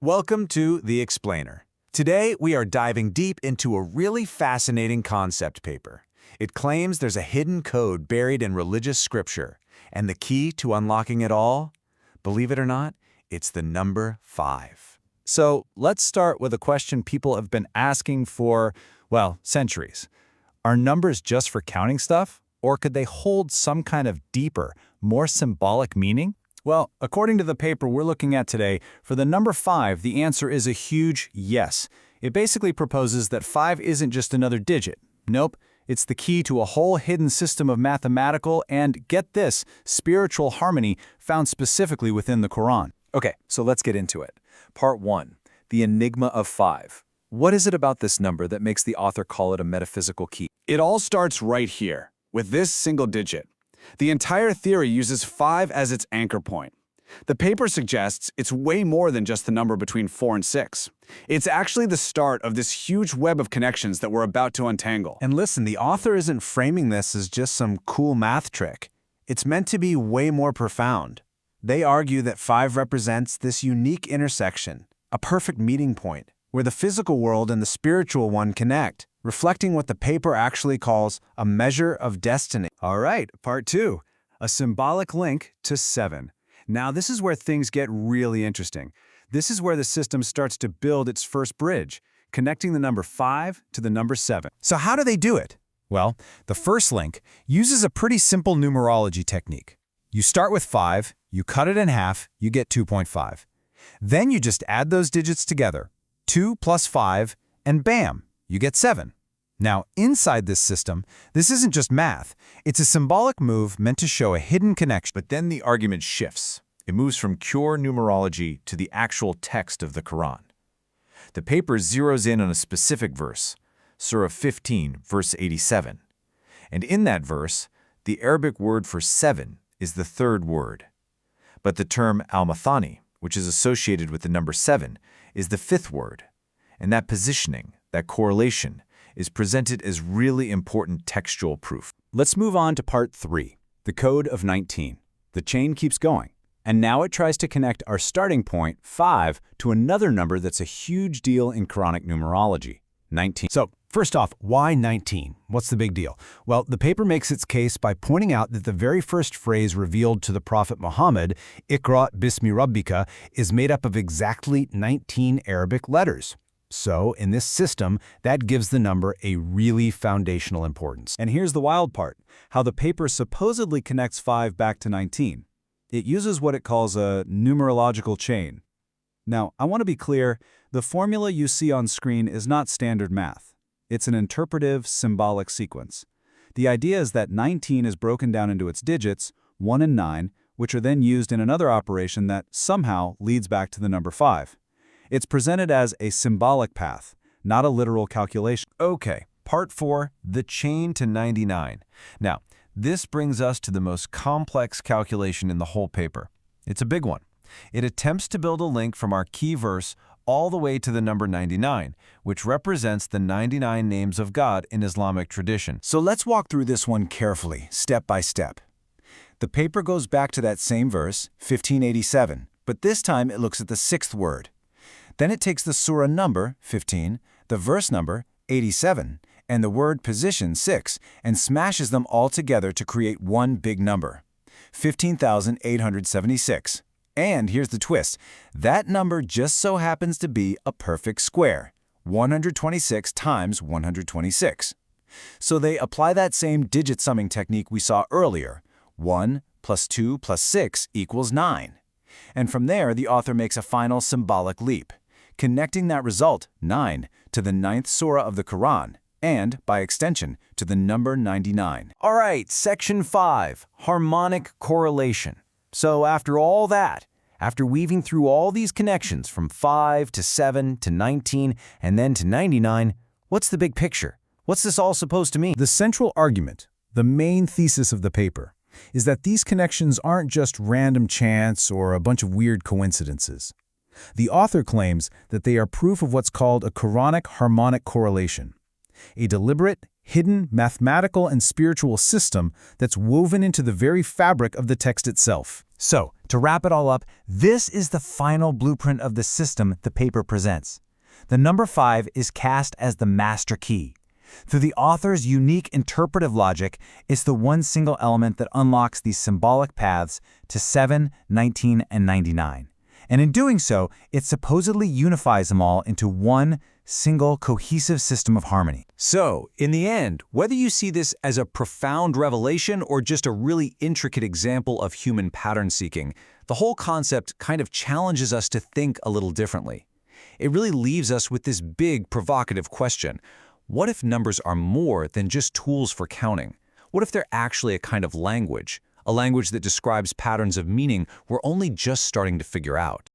Welcome to The Explainer. Today, we are diving deep into a really fascinating concept paper. It claims there's a hidden code buried in religious scripture, and the key to unlocking it all? Believe it or not, it's the number 5. So let's start with a question people have been asking for, well, centuries. Are numbers just for counting stuff, or could they hold some kind of deeper, more symbolic meaning? Well, according to the paper we're looking at today, for the number 5, the answer is a huge yes. It basically proposes that 5 isn't just another digit. Nope, it's the key to a whole hidden system of mathematical and, get this, spiritual harmony found specifically within the Quran. Okay, so let's get into it. Part 1. The Enigma of 5. What is it about this number that makes the author call it a metaphysical key? It all starts right here, with this single digit. The entire theory uses 5 as its anchor point. The paper suggests it's way more than just the number between 4 and 6. It's actually the start of this huge web of connections that we're about to untangle. And listen, the author isn't framing this as just some cool math trick. It's meant to be way more profound. They argue that 5 represents this unique intersection, a perfect meeting point, where the physical world and the spiritual one connect, reflecting what the paper actually calls a measure of destiny. All right, part 2, a symbolic link to 7. Now this is where things get really interesting. This is where the system starts to build its first bridge, connecting the number 5 to the number 7. So how do they do it? Well, the first link uses a pretty simple numerology technique. You start with 5, you cut it in half, you get 2.5. Then you just add those digits together, 2 plus 5, and bam, you get 7. Now, inside this system, this isn't just math. It's a symbolic move meant to show a hidden connection. But then the argument shifts. It moves from pure numerology to the actual text of the Quran. The paper zeroes in on a specific verse, Surah 15, verse 87. And in that verse, the Arabic word for 7 is the third word. But the term al-mathani, which is associated with the number 7, is the fifth word. And that positioning, that correlation, is presented as really important textual proof. Let's move on to part 3, the code of 19. The chain keeps going, and now it tries to connect our starting point, 5, to another number that's a huge deal in Quranic numerology, 19. So, first off, why 19? What's the big deal? Well, the paper makes its case by pointing out that the very first phrase revealed to the Prophet Muhammad, Iqra bismi rabbika, is made up of exactly 19 Arabic letters. So, in this system, that gives the number a really foundational importance. And here's the wild part, how the paper supposedly connects 5 back to 19. It uses what it calls a numerological chain. Now, I want to be clear, the formula you see on screen is not standard math. It's an interpretive, symbolic sequence. The idea is that 19 is broken down into its digits, 1 and 9, which are then used in another operation that somehow leads back to the number 5. It's presented as a symbolic path, not a literal calculation. Okay, part 4, the chain to 99. Now, this brings us to the most complex calculation in the whole paper. It's a big one. It attempts to build a link from our key verse all the way to the number 99, which represents the 99 names of God in Islamic tradition. So let's walk through this one carefully, step by step. The paper goes back to that same verse, 1587, but this time it looks at the 6th word. Then it takes the surah number, 15, the verse number, 87, and the word position, 6, and smashes them all together to create one big number, 15,876. And here's the twist. That number just so happens to be a perfect square, 126 times 126. So they apply that same digit summing technique we saw earlier. 1 plus 2 plus 6 equals 9. And from there, the author makes a final symbolic leap, connecting that result, 9, to the 9th surah of the Quran, and, by extension, to the number 99. All right, section 5, harmonic correlation. So after all that, after weaving through all these connections from 5 to 7 to 19 and then to 99, what's the big picture? What's this all supposed to mean? The central argument, the main thesis of the paper, is that these connections aren't just random chance or a bunch of weird coincidences. The author claims that they are proof of what's called a Quranic harmonic correlation, a deliberate, hidden, mathematical and spiritual system that's woven into the very fabric of the text itself. So, to wrap it all up, this is the final blueprint of the system the paper presents. The number 5 is cast as the master key. Through the author's unique interpretive logic, it's the one single element that unlocks these symbolic paths to 7, 19, and 99. And in doing so, it supposedly unifies them all into one single cohesive system of harmony. So, in the end, whether you see this as a profound revelation or just a really intricate example of human pattern seeking, the whole concept kind of challenges us to think a little differently. It really leaves us with this big, provocative question. What if numbers are more than just tools for counting? What if they're actually a kind of language? A language that describes patterns of meaning we're only just starting to figure out?